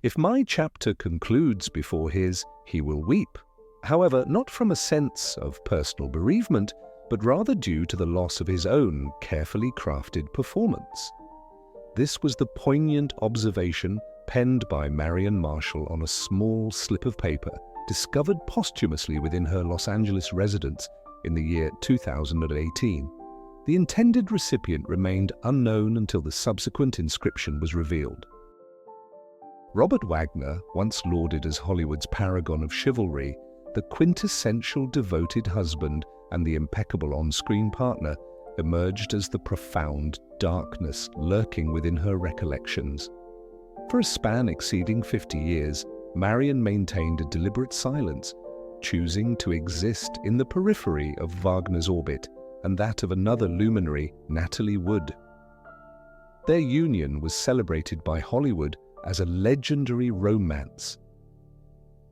If my chapter concludes before his, he will weep. However, not from a sense of personal bereavement, but rather due to the loss of his own carefully crafted performance. This was the poignant observation penned by Marion Marshall on a small slip of paper discovered posthumously within her Los Angeles residence in the year 2018. The intended recipient remained unknown until the subsequent inscription was revealed. Robert Wagner, once lauded as Hollywood's paragon of chivalry, the quintessential devoted husband and the impeccable on-screen partner, emerged as the profound darkness lurking within her recollections. For a span exceeding 50 years, Marion maintained a deliberate silence, choosing to exist in the periphery of Wagner's orbit and that of another luminary, Natalie Wood. Their union was celebrated by Hollywood as a legendary romance.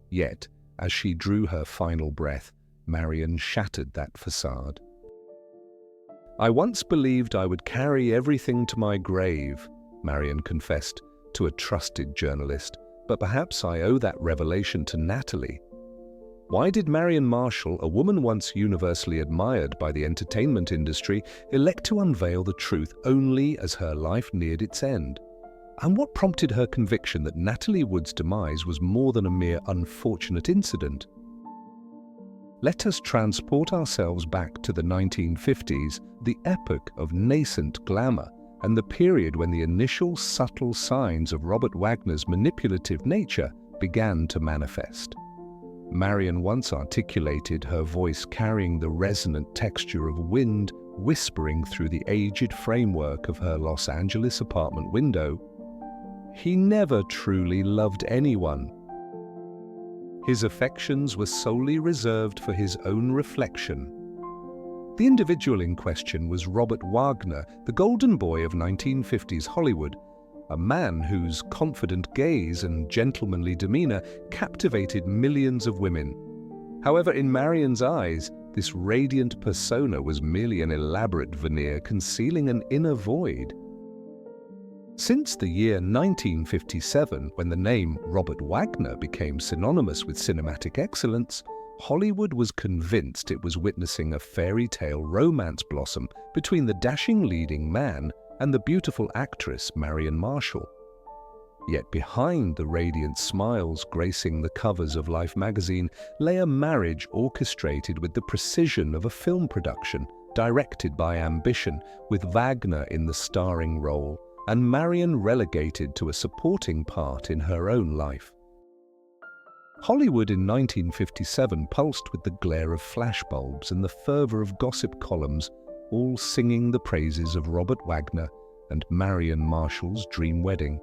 Yet, as she drew her final breath, Marion shattered that facade. "I once believed I would carry everything to my grave," Marion confessed to a trusted journalist, "but perhaps I owe that revelation to Natalie." Why did Marion Marshall, a woman once universally admired by the entertainment industry, elect to unveil the truth only as her life neared its end? And what prompted her conviction that Natalie Wood's demise was more than a mere unfortunate incident? Let us transport ourselves back to the 1950s, the epoch of nascent glamour, and the period when the initial subtle signs of Robert Wagner's manipulative nature began to manifest. Marion once articulated, her voice carrying the resonant texture of wind whispering through the aged framework of her Los Angeles apartment window, "He never truly loved anyone. His affections were solely reserved for his own reflection." The individual in question was Robert Wagner, the golden boy of 1950s Hollywood, a man whose confident gaze and gentlemanly demeanor captivated millions of women. However, in Marion's eyes, this radiant persona was merely an elaborate veneer concealing an inner void. Since the year 1957, when the name Robert Wagner became synonymous with cinematic excellence, Hollywood was convinced it was witnessing a fairy tale romance blossom between the dashing leading man and the beautiful actress Marion Marshall. Yet behind the radiant smiles gracing the covers of Life magazine lay a marriage orchestrated with the precision of a film production, directed by ambition, with Wagner in the starring role, and Marion relegated to a supporting part in her own life. Hollywood in 1957 pulsed with the glare of flashbulbs and the fervor of gossip columns, all singing the praises of Robert Wagner and Marion Marshall's dream wedding.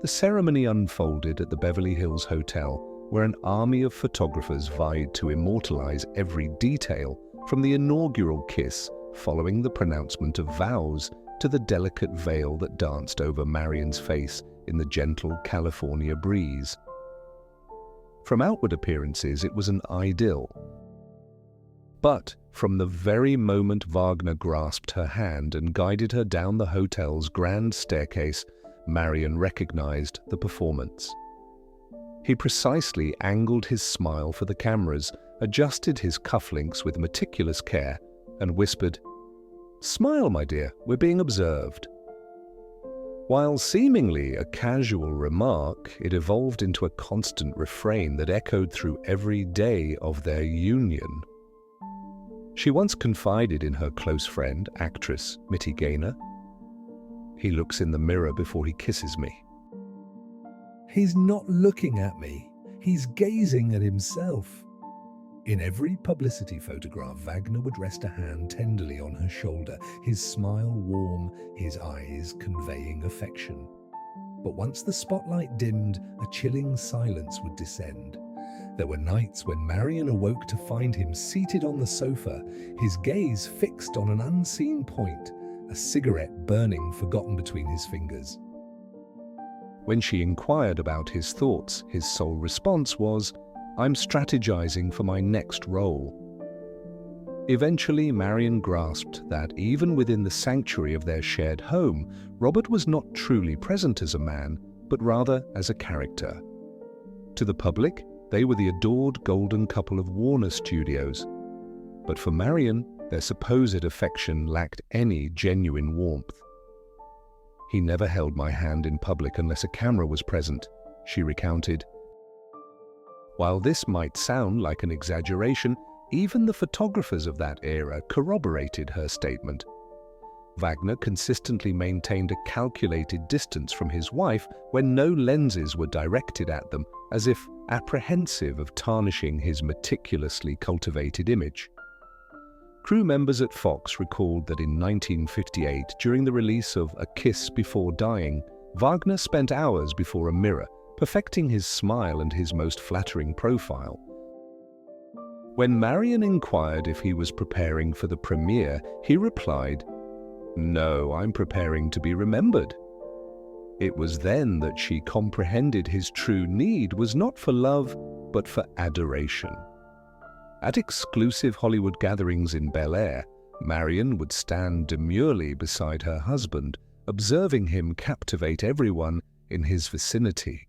The ceremony unfolded at the Beverly Hills Hotel, where an army of photographers vied to immortalize every detail, from the inaugural kiss following the pronouncement of vows to the delicate veil that danced over Marion's face in the gentle California breeze. From outward appearances, it was an idyll. But from the very moment Wagner grasped her hand and guided her down the hotel's grand staircase, Marion recognized the performance. He precisely angled his smile for the cameras, adjusted his cufflinks with meticulous care, and whispered, "Smile, my dear, we're being observed." While seemingly a casual remark, it evolved into a constant refrain that echoed through every day of their union. She once confided in her close friend, actress Mitty Gaynor, "He looks in the mirror before he kisses me. He's not looking at me, he's gazing at himself." In every publicity photograph, Wagner would rest a hand tenderly on her shoulder, his smile warm, his eyes conveying affection. But once the spotlight dimmed, a chilling silence would descend. There were nights when Marion awoke to find him seated on the sofa, his gaze fixed on an unseen point, a cigarette burning forgotten between his fingers. When she inquired about his thoughts, his sole response was, "I'm strategizing for my next role." Eventually, Marion grasped that even within the sanctuary of their shared home, Robert was not truly present as a man, but rather as a character. To the public, they were the adored golden couple of Warner Studios. But for Marion, their supposed affection lacked any genuine warmth. "He never held my hand in public unless a camera was present," she recounted. While this might sound like an exaggeration, even the photographers of that era corroborated her statement. Wagner consistently maintained a calculated distance from his wife when no lenses were directed at them, as if apprehensive of tarnishing his meticulously cultivated image. Crew members at Fox recalled that in 1958, during the release of A Kiss Before Dying, Wagner spent hours before a mirror, perfecting his smile and his most flattering profile. When Marion inquired if he was preparing for the premiere, he replied, "No, I'm preparing to be remembered." It was then that she comprehended his true need was not for love, but for adoration. At exclusive Hollywood gatherings in Bel Air, Marion would stand demurely beside her husband, observing him captivate everyone in his vicinity.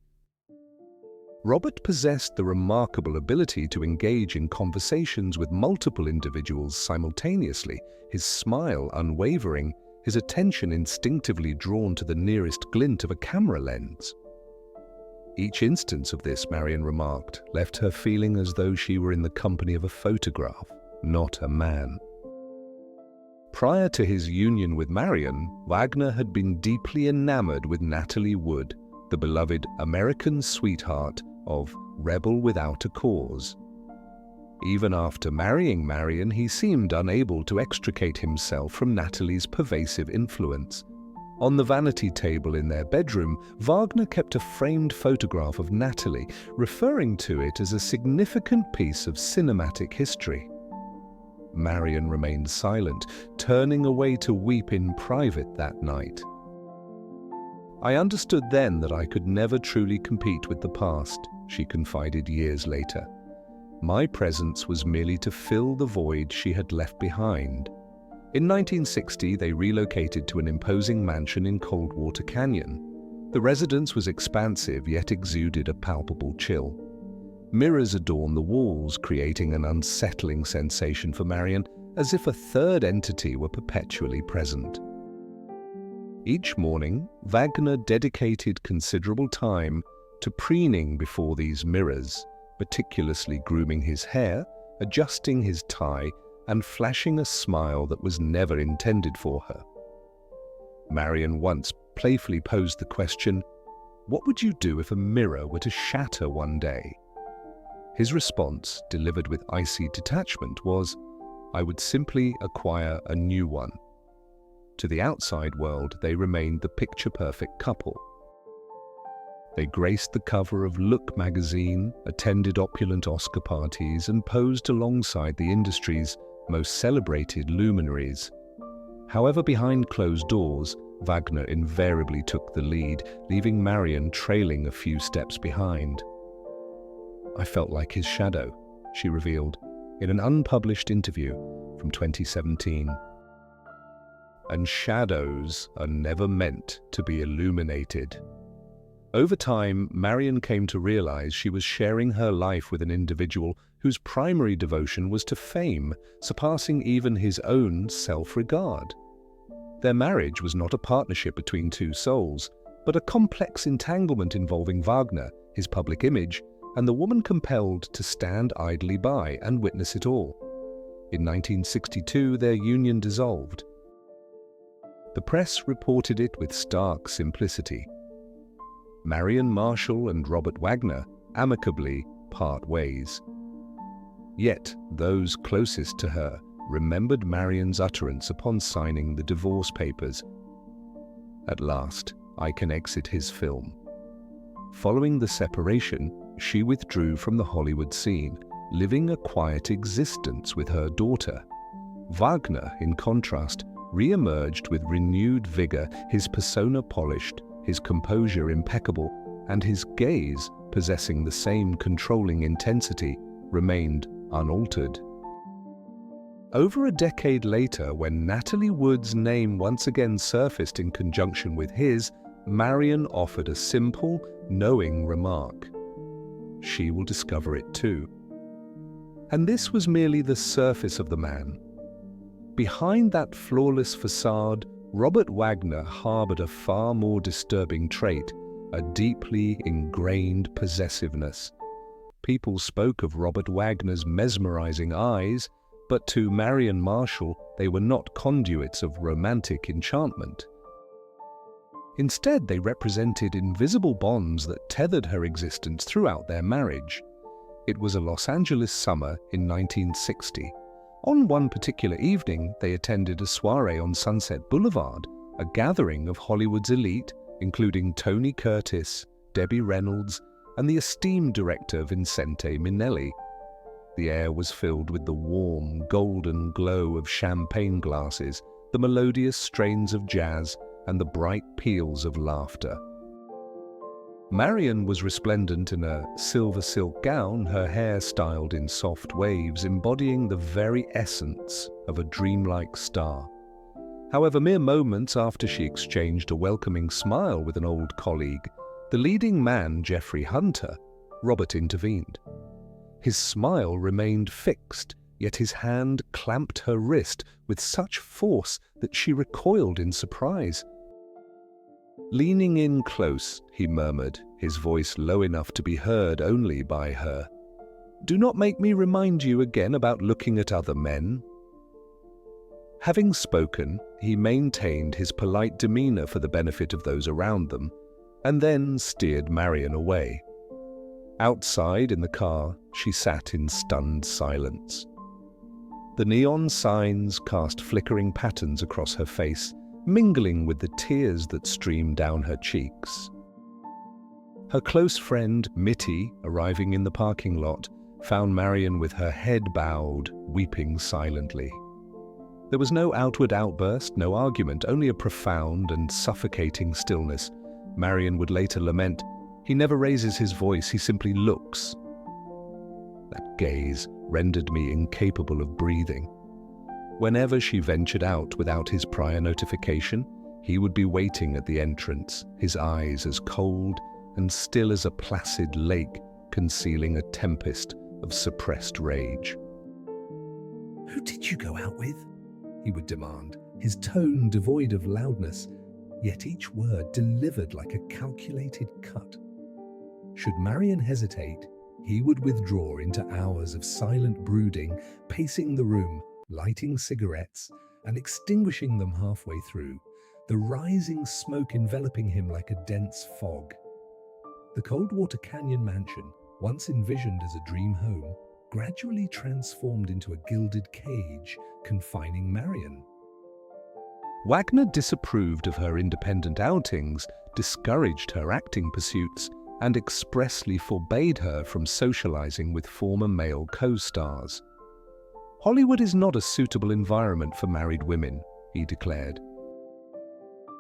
Robert possessed the remarkable ability to engage in conversations with multiple individuals simultaneously, his smile unwavering, his attention instinctively drawn to the nearest glint of a camera lens. Each instance of this, Marion remarked, left her feeling as though she were in the company of a photograph, not a man. Prior to his union with Marion, Wagner had been deeply enamored with Natalie Wood, the beloved American sweetheart of Rebel Without a Cause. Even after marrying Marion, he seemed unable to extricate himself from Natalie's pervasive influence. On the vanity table in their bedroom, Wagner kept a framed photograph of Natalie, referring to it as a significant piece of cinematic history. Marion remained silent, turning away to weep in private that night. "I understood then that I could never truly compete with the past," she confided years later. "My presence was merely to fill the void she had left behind." In 1960, they relocated to an imposing mansion in Coldwater Canyon. The residence was expansive yet exuded a palpable chill. Mirrors adorned the walls, creating an unsettling sensation for Marion, as if a third entity were perpetually present. Each morning, Wagner dedicated considerable time to preening before these mirrors, meticulously grooming his hair, adjusting his tie, and flashing a smile that was never intended for her. Marion once playfully posed the question, "What would you do if a mirror were to shatter one day?" His response, delivered with icy detachment, was, "I would simply acquire a new one." To the outside world, they remained the picture-perfect couple. They graced the cover of Look magazine, attended opulent Oscar parties, and posed alongside the industry's most celebrated luminaries. However, behind closed doors, Wagner invariably took the lead, leaving Marion trailing a few steps behind. "I felt like his shadow," she revealed in an unpublished interview from 2017. And shadows are never meant to be illuminated. Over time, Marion came to realize she was sharing her life with an individual whose primary devotion was to fame, surpassing even his own self-regard. Their marriage was not a partnership between two souls, but a complex entanglement involving Wagner, his public image, and the woman compelled to stand idly by and witness it all. In 1962, their union dissolved. The press reported it with stark simplicity. Marion Marshall and Robert Wagner amicably part ways. Yet those closest to her remembered Marion's utterance upon signing the divorce papers. "At last, I can exit his film." Following the separation, she withdrew from the Hollywood scene, living a quiet existence with her daughter. Wagner, in contrast, re-emerged with renewed vigor, his persona polished, his composure impeccable, and his gaze, possessing the same controlling intensity, remained unaltered. Over a decade later, when Natalie Wood's name once again surfaced in conjunction with his, Marion offered a simple, knowing remark. She will discover it too. And this was merely the surface of the man. Behind that flawless facade, Robert Wagner harbored a far more disturbing trait, a deeply ingrained possessiveness. People spoke of Robert Wagner's mesmerizing eyes, but to Marion Marshall, they were not conduits of romantic enchantment. Instead, they represented invisible bonds that tethered her existence throughout their marriage. It was a Los Angeles summer in 1960. On one particular evening, they attended a soiree on Sunset Boulevard, a gathering of Hollywood's elite, including Tony Curtis, Debbie Reynolds, and the esteemed director Vincente Minnelli. The air was filled with the warm, golden glow of champagne glasses, the melodious strains of jazz, and the bright peals of laughter. Marion was resplendent in a silver silk gown, her hair styled in soft waves, embodying the very essence of a dreamlike star. However, mere moments after she exchanged a welcoming smile with an old colleague, the leading man, Jeffrey Hunter, Robert intervened. His smile remained fixed, yet his hand clamped her wrist with such force that she recoiled in surprise. Leaning in close, he murmured, his voice low enough to be heard only by her. "Do not make me remind you again about looking at other men." Having spoken, he maintained his polite demeanor for the benefit of those around them, and then steered Marion away. Outside in the car, she sat in stunned silence. The neon signs cast flickering patterns across her face, mingling with the tears that streamed down her cheeks. Her close friend, Mitty, arriving in the parking lot, found Marion with her head bowed, weeping silently. There was no outward outburst, no argument, only a profound and suffocating stillness. Marion would later lament, "He never raises his voice, he simply looks." That gaze rendered me incapable of breathing. Whenever she ventured out without his prior notification, he would be waiting at the entrance, his eyes as cold and still as a placid lake concealing a tempest of suppressed rage. "Who did you go out with?" he would demand, his tone devoid of loudness, yet each word delivered like a calculated cut. Should Marion hesitate, he would withdraw into hours of silent brooding, pacing the room, lighting cigarettes, and extinguishing them halfway through, the rising smoke enveloping him like a dense fog. The Coldwater Canyon mansion, once envisioned as a dream home, gradually transformed into a gilded cage, confining Marion. Wagner disapproved of her independent outings, discouraged her acting pursuits, and expressly forbade her from socializing with former male co-stars. "Hollywood is not a suitable environment for married women," he declared.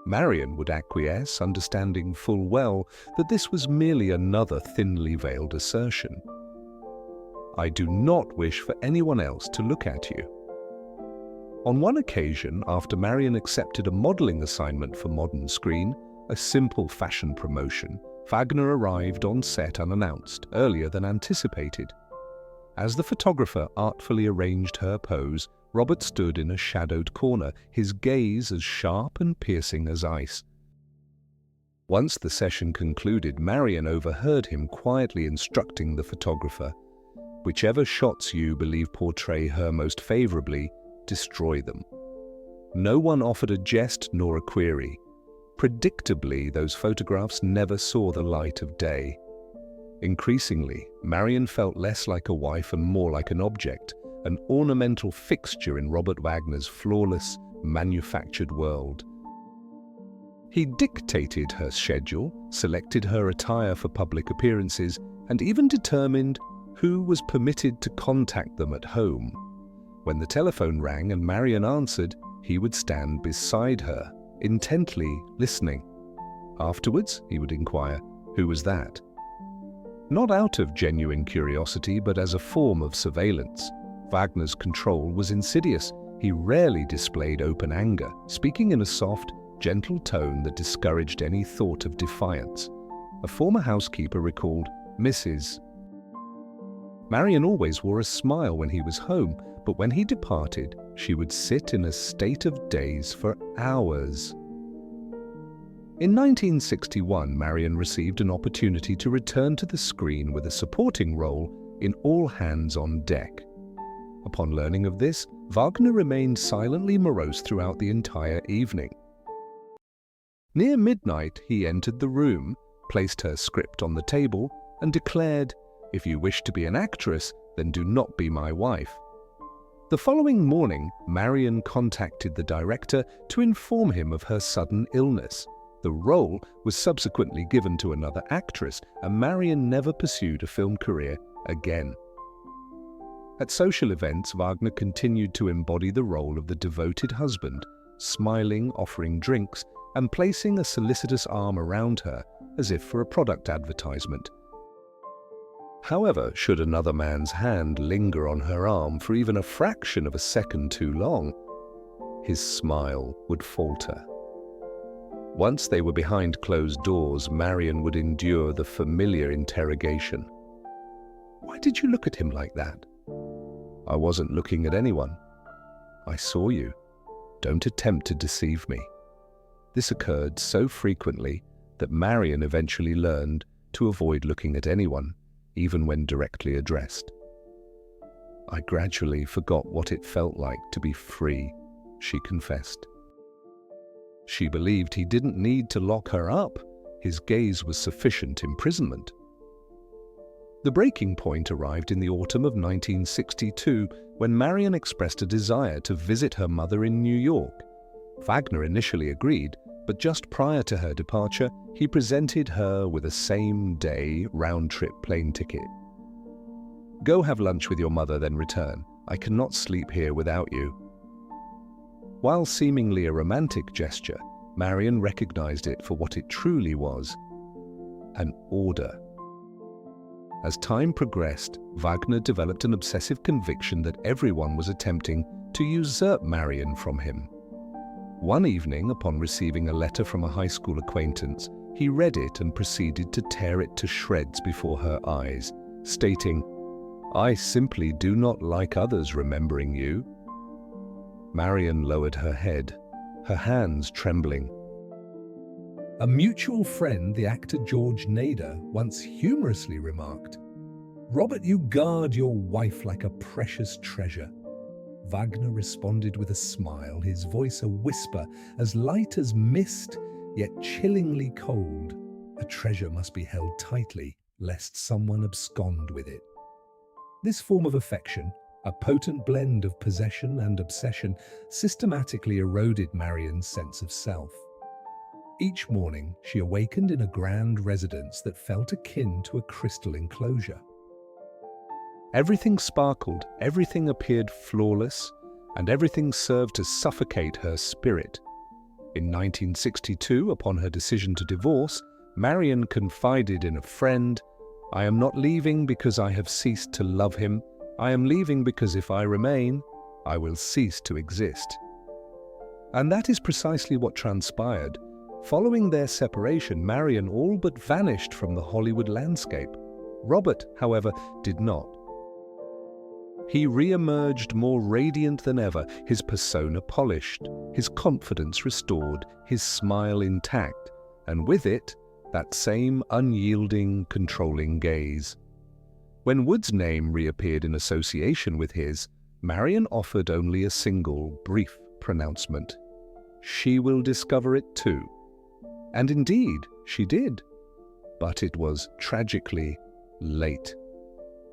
Marion would acquiesce, understanding full well that this was merely another thinly veiled assertion. "I do not wish for anyone else to look at you." On one occasion, after Marion accepted a modeling assignment for Modern Screen, a simple fashion promotion, Wagner arrived on set unannounced, earlier than anticipated. As the photographer artfully arranged her pose, Robert stood in a shadowed corner, his gaze as sharp and piercing as ice. Once the session concluded, Marion overheard him quietly instructing the photographer, "Whichever shots you believe portray her most favorably, destroy them." No one offered a jest nor a query. Predictably, those photographs never saw the light of day. Increasingly, Marion felt less like a wife and more like an object, an ornamental fixture in Robert Wagner's flawless, manufactured world. He dictated her schedule, selected her attire for public appearances, and even determined who was permitted to contact them at home. When the telephone rang and Marion answered, he would stand beside her, intently listening. Afterwards, he would inquire, "Who was that?" Not out of genuine curiosity, but as a form of surveillance. Wagner's control was insidious. He rarely displayed open anger, speaking in a soft, gentle tone that discouraged any thought of defiance. A former housekeeper recalled, "Mrs." Marion always wore a smile when he was home, but when he departed, she would sit in a state of daze for hours. In 1961, Marion received an opportunity to return to the screen with a supporting role in All Hands on Deck. Upon learning of this, Wagner remained silently morose throughout the entire evening. Near midnight, he entered the room, placed her script on the table, and declared, "If you wish to be an actress, then do not be my wife." The following morning, Marion contacted the director to inform him of her sudden illness. The role was subsequently given to another actress, and Marion never pursued a film career again. At social events, Wagner continued to embody the role of the devoted husband, smiling, offering drinks, and placing a solicitous arm around her, as if for a product advertisement. However, should another man's hand linger on her arm for even a fraction of a second too long, his smile would falter. Once they were behind closed doors, Marion would endure the familiar interrogation. "Why did you look at him like that?" "I wasn't looking at anyone." "I saw you. Don't attempt to deceive me." This occurred so frequently that Marion eventually learned to avoid looking at anyone, even when directly addressed. "I gradually forgot what it felt like to be free," she confessed. She believed he didn't need to lock her up. His gaze was sufficient imprisonment. The breaking point arrived in the autumn of 1962, when Marion expressed a desire to visit her mother in New York. Wagner initially agreed, but just prior to her departure, he presented her with a same-day round-trip plane ticket. "Go have lunch with your mother, then return. I cannot sleep here without you." While seemingly a romantic gesture, Marion recognized it for what it truly was: an order. As time progressed, Wagner developed an obsessive conviction that everyone was attempting to usurp Marion from him. One evening, upon receiving a letter from a high school acquaintance, he read it and proceeded to tear it to shreds before her eyes, stating, "I simply do not like others remembering you." Marion lowered her head, her hands trembling. A mutual friend, the actor George Nader, once humorously remarked, "Robert, you guard your wife like a precious treasure." Wagner responded with a smile, his voice a whisper, as light as mist, yet chillingly cold. "A treasure must be held tightly, lest someone abscond with it." This form of affection, a potent blend of possession and obsession, systematically eroded Marion's sense of self. Each morning, she awakened in a grand residence that felt akin to a crystal enclosure. Everything sparkled, everything appeared flawless, and everything served to suffocate her spirit. In 1962, upon her decision to divorce, Marion confided in a friend, "I am not leaving because I have ceased to love him. I am leaving because if I remain, I will cease to exist." And that is precisely what transpired. Following their separation, Marion all but vanished from the Hollywood landscape. Robert, however, did not. He re-emerged more radiant than ever, his persona polished, his confidence restored, his smile intact, and with it, that same unyielding, controlling gaze. When Wood's name reappeared in association with his, Marion offered only a single, brief pronouncement: "She will discover it too." And indeed, she did. But it was tragically late.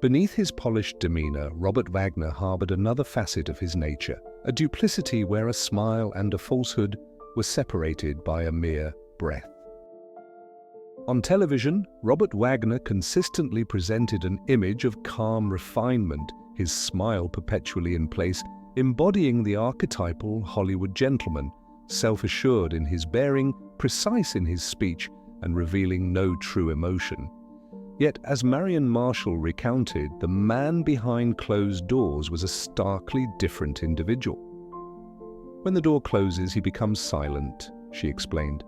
Beneath his polished demeanor, Robert Wagner harbored another facet of his nature, a duplicity where a smile and a falsehood were separated by a mere breath. On television, Robert Wagner consistently presented an image of calm refinement, his smile perpetually in place, embodying the archetypal Hollywood gentleman, self-assured in his bearing, precise in his speech, and revealing no true emotion. Yet, as Marion Marshall recounted, the man behind closed doors was a starkly different individual. When the door closes, he becomes silent, she explained.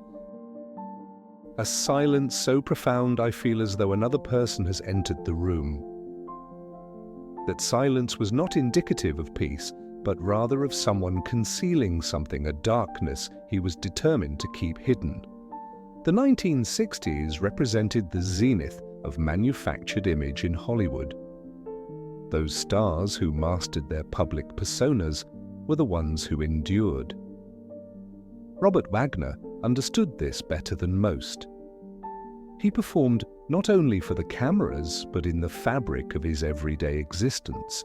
A silence so profound I feel as though another person has entered the room. That silence was not indicative of peace, but rather of someone concealing something, a darkness he was determined to keep hidden. The 1960s represented the zenith of manufactured image in Hollywood. Those stars who mastered their public personas were the ones who endured. Robert Wagner understood this better than most. He performed not only for the cameras, but in the fabric of his everyday existence.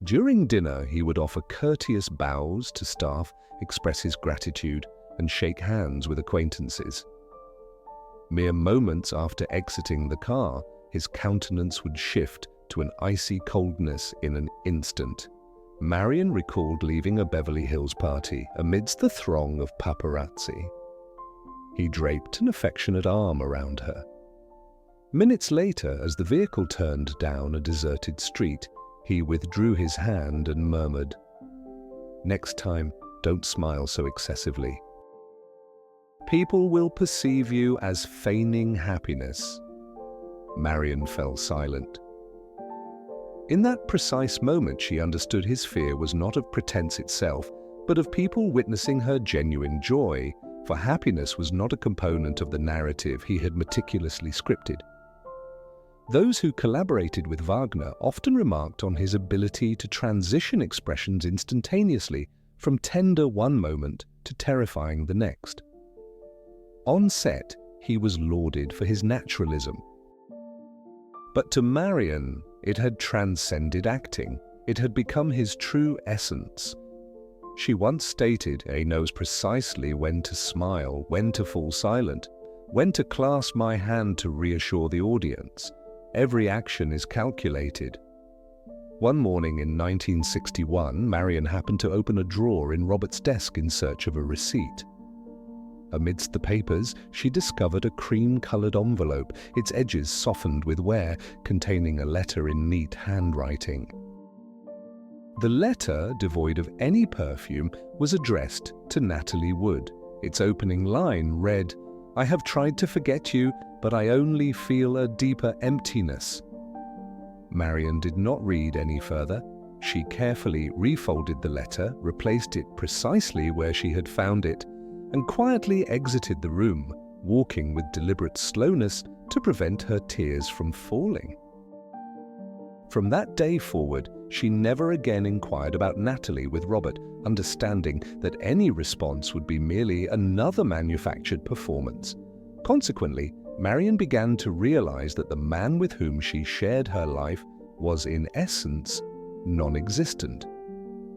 During dinner, he would offer courteous bows to staff, express his gratitude, and shake hands with acquaintances. Mere moments after exiting the car, his countenance would shift to an icy coldness in an instant. Marion recalled leaving a Beverly Hills party amidst the throng of paparazzi. He draped an affectionate arm around her. Minutes later, as the vehicle turned down a deserted street, he withdrew his hand and murmured, "Next time, don't smile so excessively. People will perceive you as feigning happiness." Marion fell silent. In that precise moment, she understood his fear was not of pretense itself, but of people witnessing her genuine joy, for happiness was not a component of the narrative he had meticulously scripted. Those who collaborated with Wagner often remarked on his ability to transition expressions instantaneously from tender one moment to terrifying the next. On set, he was lauded for his naturalism. But to Marion, it had transcended acting. It had become his true essence. She once stated, "He knows precisely when to smile, when to fall silent, when to clasp my hand to reassure the audience. Every action is calculated." One morning in 1961, Marion happened to open a drawer in Robert's desk in search of a receipt. Amidst the papers, she discovered a cream-colored envelope, its edges softened with wear, containing a letter in neat handwriting. The letter, devoid of any perfume, was addressed to Natalie Wood. Its opening line read, "I have tried to forget you, but I only feel a deeper emptiness." Marion did not read any further. She carefully refolded the letter, replaced it precisely where she had found it, and quietly exited the room, walking with deliberate slowness to prevent her tears from falling. From that day forward, she never again inquired about Natalie with Robert, understanding that any response would be merely another manufactured performance. Consequently, Marion began to realize that the man with whom she shared her life was, in essence, non-existent.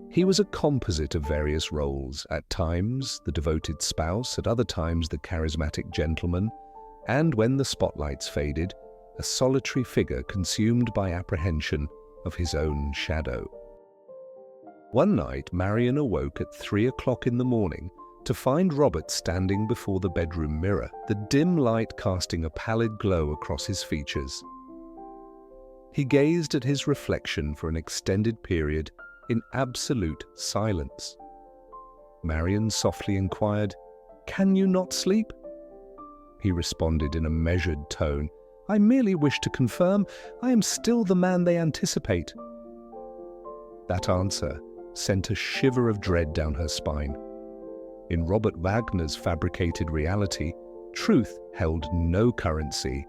He was a composite of various roles, at times the devoted spouse, at other times the charismatic gentleman, and when the spotlights faded, a solitary figure consumed by apprehension of his own shadow. One night, Marion awoke at 3 o'clock in the morning to find Robert standing before the bedroom mirror, the dim light casting a pallid glow across his features. He gazed at his reflection for an extended period in absolute silence. Marion softly inquired, "Can you not sleep?" He responded in a measured tone, "I merely wish to confirm I am still the man they anticipate." That answer sent a shiver of dread down her spine. In Robert Wagner's fabricated reality, truth held no currency.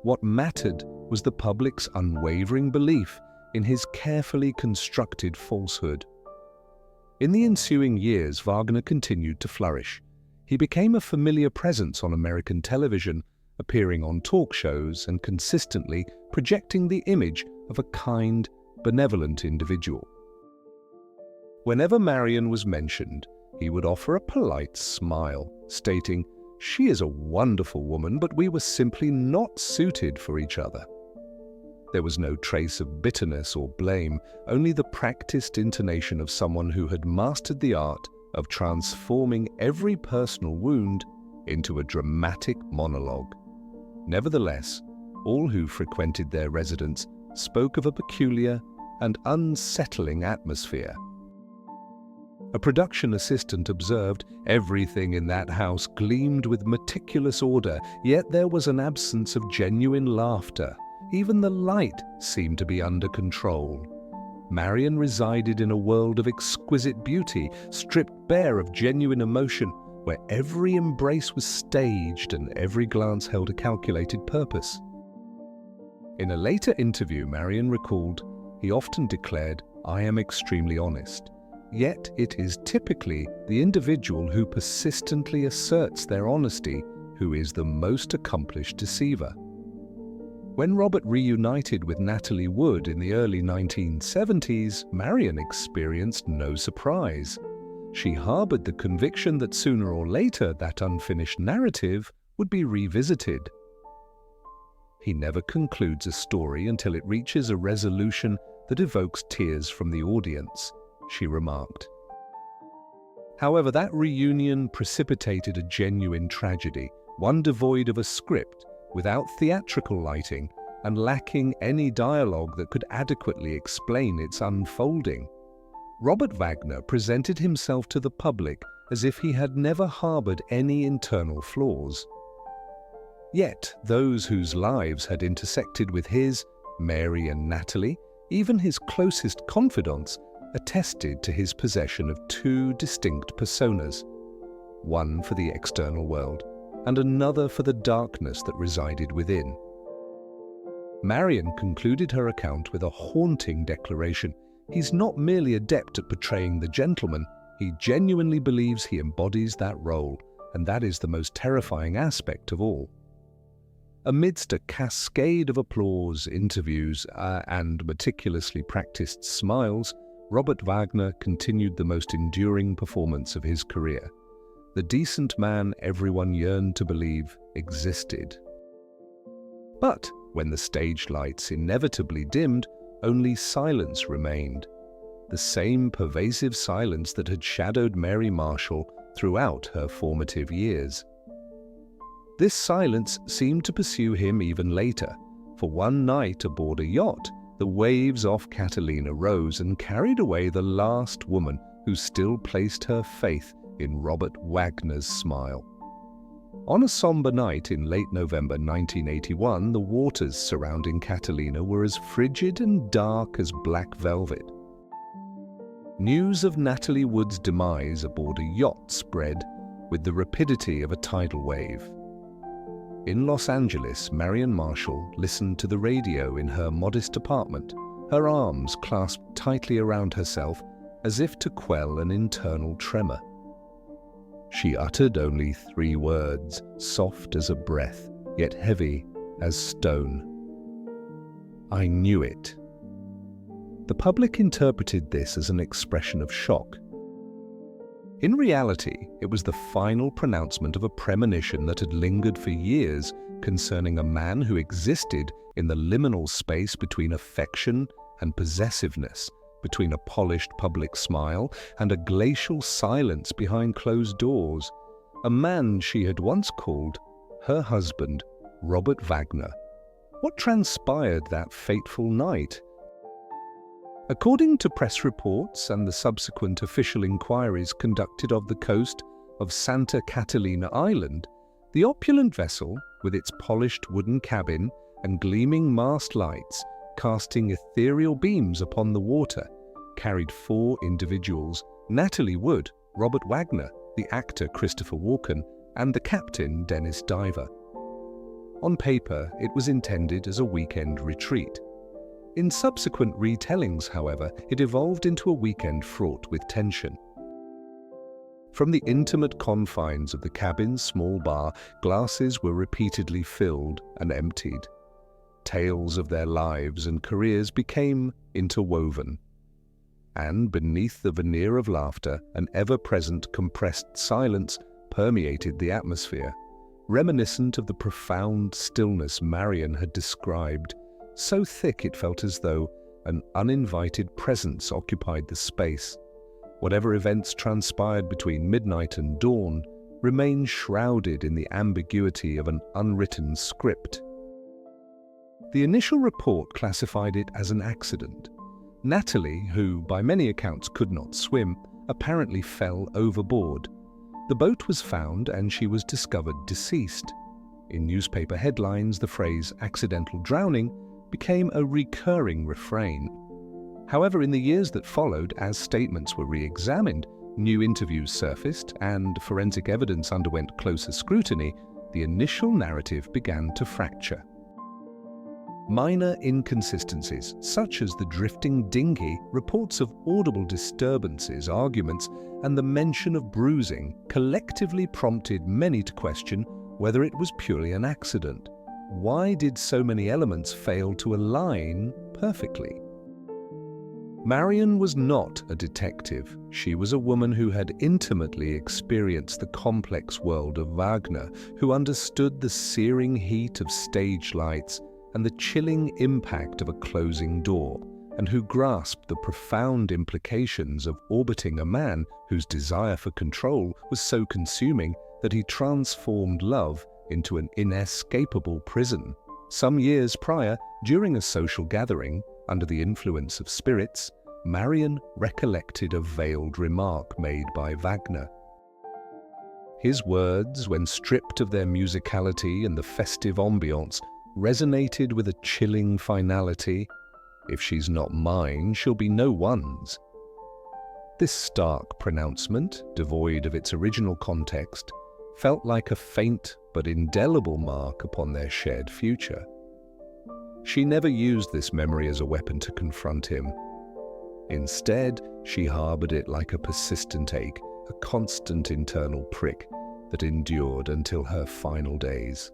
What mattered was the public's unwavering belief in his carefully constructed falsehood. In the ensuing years, Wagner continued to flourish. He became a familiar presence on American television, appearing on talk shows and consistently projecting the image of a kind, benevolent individual. Whenever Marion was mentioned, he would offer a polite smile, stating, "She is a wonderful woman, but we were simply not suited for each other." There was no trace of bitterness or blame, only the practiced intonation of someone who had mastered the art of transforming every personal wound into a dramatic monologue. Nevertheless, all who frequented their residence spoke of a peculiar and unsettling atmosphere. A production assistant observed everything in that house gleamed with meticulous order, yet there was an absence of genuine laughter. Even the light seemed to be under control. Marion resided in a world of exquisite beauty, stripped bare of genuine emotion, where every embrace was staged and every glance held a calculated purpose. In a later interview, Marion recalled, "He often declared, 'I am extremely honest.' Yet it is typically the individual who persistently asserts their honesty who is the most accomplished deceiver." When Robert reunited with Natalie Wood in the early 1970s, Marion experienced no surprise. She harbored the conviction that sooner or later that unfinished narrative would be revisited. "He never concludes a story until it reaches a resolution that evokes tears from the audience," she remarked. However, that reunion precipitated a genuine tragedy, one devoid of a script, without theatrical lighting, and lacking any dialogue that could adequately explain its unfolding. Robert Wagner presented himself to the public as if he had never harbored any internal flaws. Yet those whose lives had intersected with his, Mary and Natalie, even his closest confidants, attested to his possession of two distinct personas, one for the external world and another for the darkness that resided within. Marion concluded her account with a haunting declaration. "He's not merely adept at portraying the gentleman, he genuinely believes he embodies that role, and that is the most terrifying aspect of all." Amidst a cascade of applause, interviews, and meticulously practiced smiles, Robert Wagner continued the most enduring performance of his career. The decent man everyone yearned to believe existed. But when the stage lights inevitably dimmed, only silence remained. The same pervasive silence that had shadowed Mary Marshall throughout her formative years. This silence seemed to pursue him even later, for one night aboard a yacht, the waves off Catalina rose and carried away the last woman who still placed her faith in Robert Wagner's smile. On a somber night in late November 1981, the waters surrounding Catalina were as frigid and dark as black velvet. News of Natalie Wood's demise aboard a yacht spread with the rapidity of a tidal wave. In Los Angeles, Marion Marshall listened to the radio in her modest apartment, her arms clasped tightly around herself as if to quell an internal tremor. She uttered only 3 words, soft as a breath, yet heavy as stone. "I knew it." The public interpreted this as an expression of shock. In reality, it was the final pronouncement of a premonition that had lingered for years concerning a man who existed in the liminal space between affection and possessiveness, between a polished public smile and a glacial silence behind closed doors. A man she had once called her husband, Robert Wagner. What transpired that fateful night? According to press reports and the subsequent official inquiries conducted off the coast of Santa Catalina Island, the opulent vessel, with its polished wooden cabin and gleaming mast lights casting ethereal beams upon the water, carried 4 individuals: Natalie Wood, Robert Wagner, the actor Christopher Walken, and the captain Dennis Diver. On paper, it was intended as a weekend retreat. In subsequent retellings, however, it evolved into a weekend fraught with tension. From the intimate confines of the cabin's small bar, glasses were repeatedly filled and emptied. Tales of their lives and careers became interwoven. And beneath the veneer of laughter, an ever-present compressed silence permeated the atmosphere, reminiscent of the profound stillness Marion had described, so thick it felt as though an uninvited presence occupied the space. Whatever events transpired between midnight and dawn remained shrouded in the ambiguity of an unwritten script. The initial report classified it as an accident. Natalie, who by many accounts could not swim, apparently fell overboard. The boat was found and she was discovered deceased. In newspaper headlines, the phrase "accidental drowning" became a recurring refrain. However, in the years that followed, as statements were re-examined, new interviews surfaced, and forensic evidence underwent closer scrutiny, the initial narrative began to fracture. Minor inconsistencies, such as the drifting dinghy, reports of audible disturbances, arguments, and the mention of bruising, collectively prompted many to question whether it was purely an accident. Why did so many elements fail to align perfectly? Marion was not a detective. She was a woman who had intimately experienced the complex world of Wagner, who understood the searing heat of stage lights and the chilling impact of a closing door, and who grasped the profound implications of orbiting a man whose desire for control was so consuming that he transformed love into an inescapable prison. Some years prior, during a social gathering, under the influence of spirits, Marion recollected a veiled remark made by Wagner. His words, when stripped of their musicality and the festive ambiance, resonated with a chilling finality. "If she's not mine, she'll be no one's." This stark pronouncement, devoid of its original context, felt like a faint but indelible mark upon their shared future. She never used this memory as a weapon to confront him. Instead, she harbored it like a persistent ache, a constant internal prick that endured until her final days.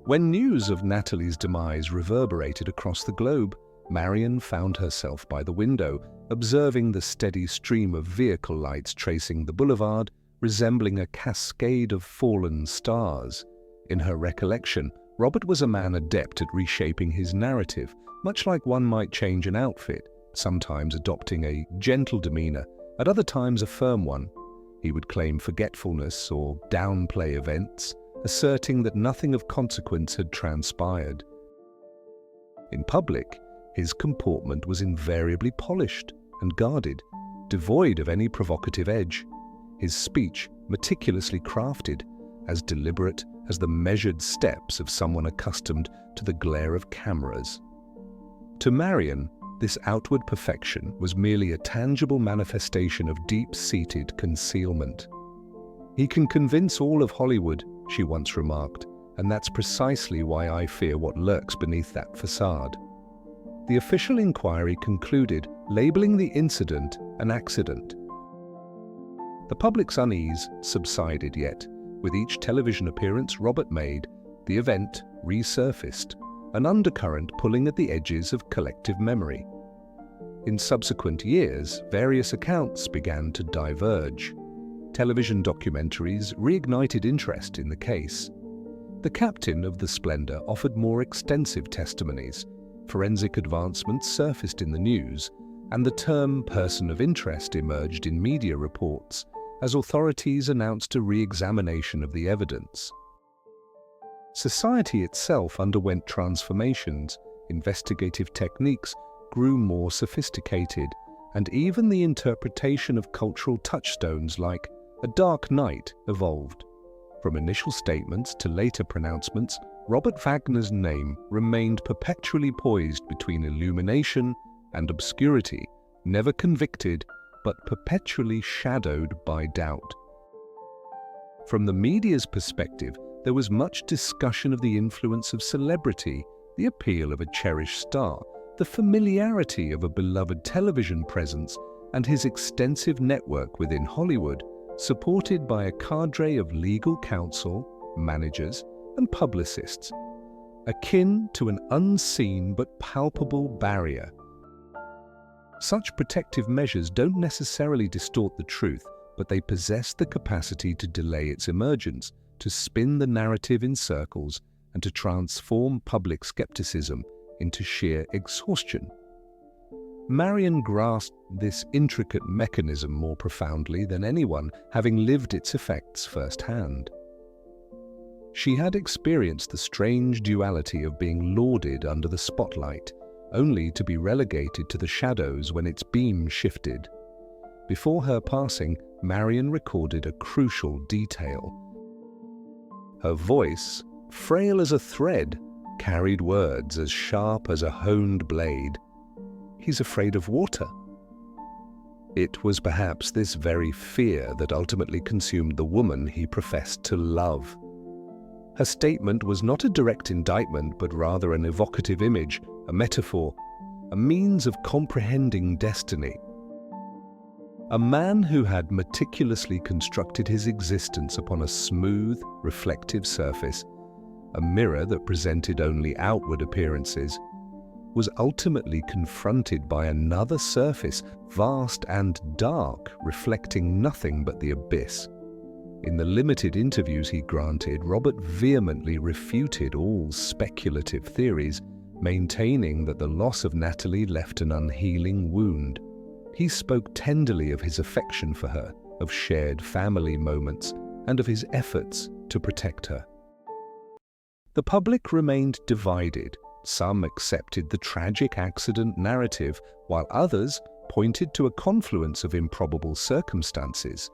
When news of Natalie's demise reverberated across the globe, Marion found herself by the window, observing the steady stream of vehicle lights tracing the boulevard, resembling a cascade of fallen stars. In her recollection, Robert was a man adept at reshaping his narrative, much like one might change an outfit, sometimes adopting a gentle demeanor, at other times a firm one. He would claim forgetfulness or downplay events, asserting that nothing of consequence had transpired. In public, his comportment was invariably polished and guarded, devoid of any provocative edge. His speech meticulously crafted, as deliberate as the measured steps of someone accustomed to the glare of cameras. To Marion, this outward perfection was merely a tangible manifestation of deep-seated concealment. "He can convince all of Hollywood," she once remarked, "and that's precisely why I fear what lurks beneath that facade." The official inquiry concluded, labeling the incident an accident. The public's unease subsided, yet, with each television appearance Robert made, the event resurfaced, an undercurrent pulling at the edges of collective memory. In subsequent years, various accounts began to diverge. Television documentaries reignited interest in the case. The captain of the Splendor offered more extensive testimonies, forensic advancements surfaced in the news, and the term "person of interest" emerged in media reports as authorities announced a re-examination of the evidence. Society itself underwent transformations, investigative techniques grew more sophisticated, and even the interpretation of cultural touchstones like "a dark night" evolved. From initial statements to later pronouncements, Robert Wagner's name remained perpetually poised between illumination and obscurity, never convicted, but perpetually shadowed by doubt. From the media's perspective, there was much discussion of the influence of celebrity, the appeal of a cherished star, the familiarity of a beloved television presence, and his extensive network within Hollywood, supported by a cadre of legal counsel, managers, and publicists, akin to an unseen but palpable barrier. Such protective measures don't necessarily distort the truth, but they possess the capacity to delay its emergence, to spin the narrative in circles, and to transform public skepticism into sheer exhaustion. Marion grasped this intricate mechanism more profoundly than anyone, having lived its effects firsthand. She had experienced the strange duality of being lauded under the spotlight, only to be relegated to the shadows when its beam shifted. Before her passing, Marion recorded a crucial detail. Her voice, frail as a thread, carried words as sharp as a honed blade. "He's afraid of water." It was perhaps this very fear that ultimately consumed the woman he professed to love. Her statement was not a direct indictment, but rather an evocative image, a metaphor, a means of comprehending destiny. A man who had meticulously constructed his existence upon a smooth, reflective surface, a mirror that presented only outward appearances, was ultimately confronted by another surface, vast and dark, reflecting nothing but the abyss. In the limited interviews he granted, Robert vehemently refuted all speculative theories, maintaining that the loss of Natalie left an unhealing wound. He spoke tenderly of his affection for her, of shared family moments, and of his efforts to protect her. The public remained divided. Some accepted the tragic accident narrative, while others pointed to a confluence of improbable circumstances.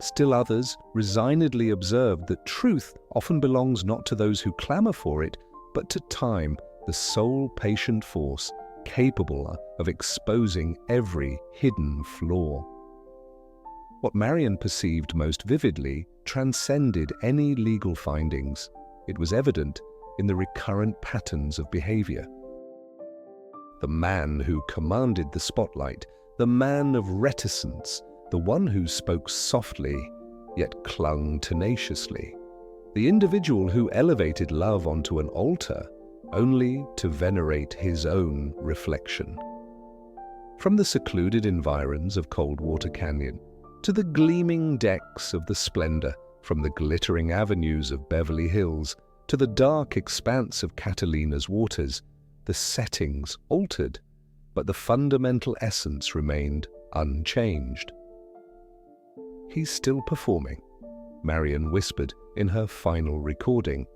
Still others resignedly observed that truth often belongs not to those who clamor for it, but to time, the sole patient force capable of exposing every hidden flaw. What Marion perceived most vividly transcended any legal findings. It was evident in the recurrent patterns of behavior. The man who commanded the spotlight, the man of reticence, the one who spoke softly yet clung tenaciously, the individual who elevated love onto an altar only to venerate his own reflection. From the secluded environs of Coldwater Canyon to the gleaming decks of the Splendor, from the glittering avenues of Beverly Hills to the dark expanse of Catalina's waters, the settings altered, but the fundamental essence remained unchanged. "He's still performing," Marion whispered in her final recording.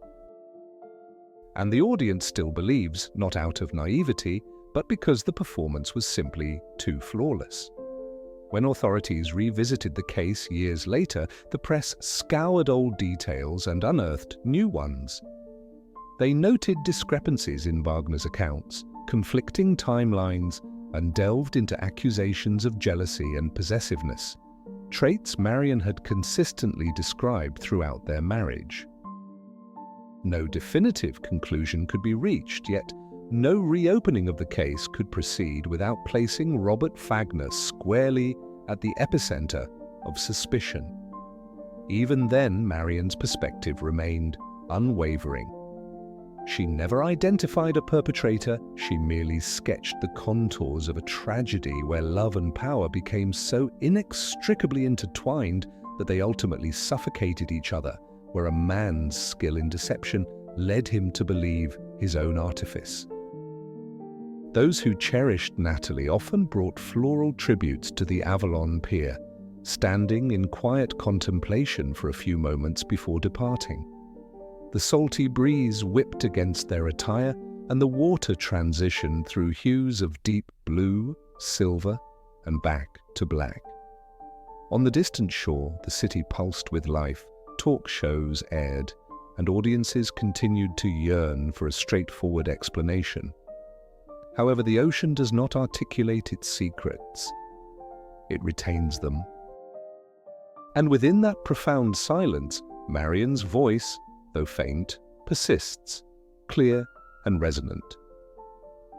And the audience still believes, not out of naivety, but because the performance was simply too flawless. When authorities revisited the case years later, the press scoured old details and unearthed new ones. They noted discrepancies in Wagner's accounts, conflicting timelines, and delved into accusations of jealousy and possessiveness, traits Marion had consistently described throughout their marriage. No definitive conclusion could be reached, yet no reopening of the case could proceed without placing Robert Wagner squarely at the epicenter of suspicion. Even then, Marion's perspective remained unwavering. She never identified a perpetrator, she merely sketched the contours of a tragedy where love and power became so inextricably intertwined that they ultimately suffocated each other, where a man's skill in deception led him to believe his own artifice. Those who cherished Natalie often brought floral tributes to the Avalon Pier, standing in quiet contemplation for a few moments before departing. The salty breeze whipped against their attire, and the water transitioned through hues of deep blue, silver, and back to black. On the distant shore, the city pulsed with life, talk shows aired, and audiences continued to yearn for a straightforward explanation. However, the ocean does not articulate its secrets. It retains them. And within that profound silence, Marion's voice, though faint, persists, clear and resonant.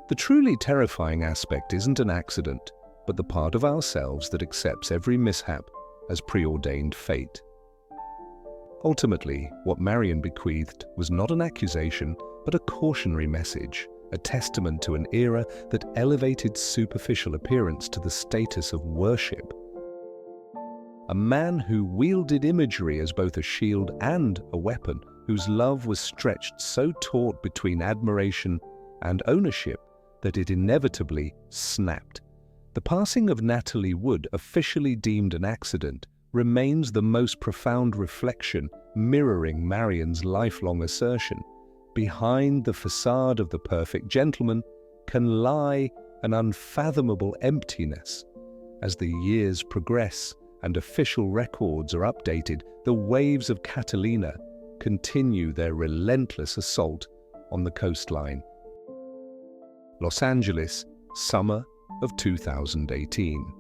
The truly terrifying aspect isn't an accident, but the part of ourselves that accepts every mishap as preordained fate. Ultimately, what Marion bequeathed was not an accusation, but a cautionary message, a testament to an era that elevated superficial appearance to the status of worship. A man who wielded imagery as both a shield and a weapon, whose love was stretched so taut between admiration and ownership that it inevitably snapped. The passing of Natalie Wood, officially deemed an accident, remains the most profound reflection, mirroring Marion's lifelong assertion. Behind the facade of the perfect gentleman can lie an unfathomable emptiness, As the years progress and official records are updated, the waves of Catalina continue their relentless assault on the coastline. Los Angeles, summer of 2018.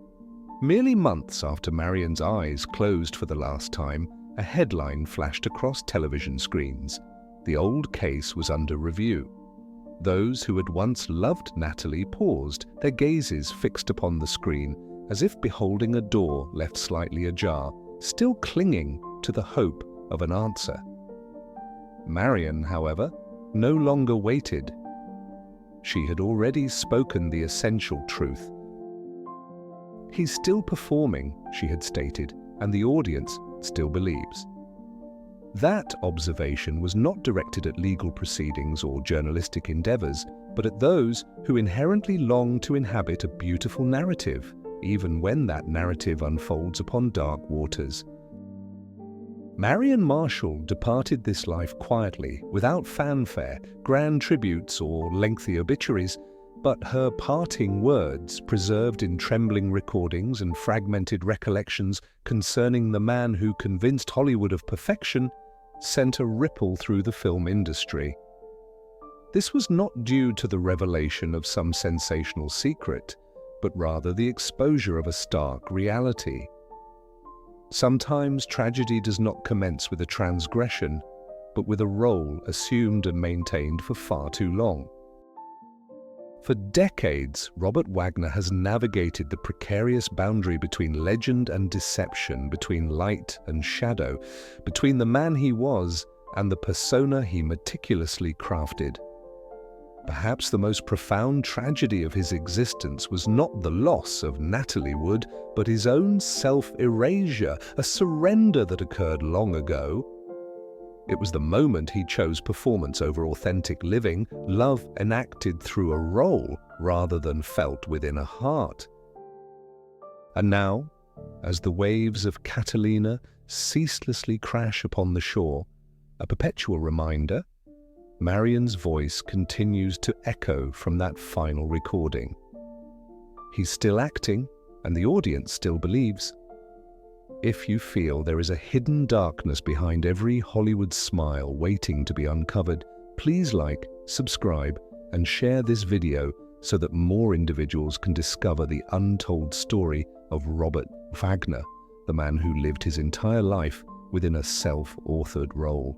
Merely months after Marion's eyes closed for the last time, a headline flashed across television screens. The old case was under review. Those who had once loved Natalie paused, their gazes fixed upon the screen, as if beholding a door left slightly ajar, still clinging to the hope of an answer. Marion, however, no longer waited. She had already spoken the essential truth. "He's still performing," she had stated, "and the audience still believes." That observation was not directed at legal proceedings or journalistic endeavors, but at those who inherently long to inhabit a beautiful narrative, even when that narrative unfolds upon dark waters. Marion Marshall departed this life quietly, without fanfare, grand tributes, or lengthy obituaries, but her parting words, preserved in trembling recordings and fragmented recollections concerning the man who convinced Hollywood of perfection, sent a ripple through the film industry. This was not due to the revelation of some sensational secret, but rather the exposure of a stark reality. Sometimes tragedy does not commence with a transgression, but with a role assumed and maintained for far too long. For decades, Robert Wagner has navigated the precarious boundary between legend and deception, between light and shadow, between the man he was and the persona he meticulously crafted. Perhaps the most profound tragedy of his existence was not the loss of Natalie Wood, but his own self-erasure, a surrender that occurred long ago. It was the moment he chose performance over authentic living, love enacted through a role rather than felt within a heart. And now, as the waves of Catalina ceaselessly crash upon the shore, a perpetual reminder, Marion's voice continues to echo from that final recording. He's still acting, and the audience still believes. If you feel there is a hidden darkness behind every Hollywood smile waiting to be uncovered, please like, subscribe, and share this video so that more individuals can discover the untold story of Robert Wagner, the man who lived his entire life within a self-authored role.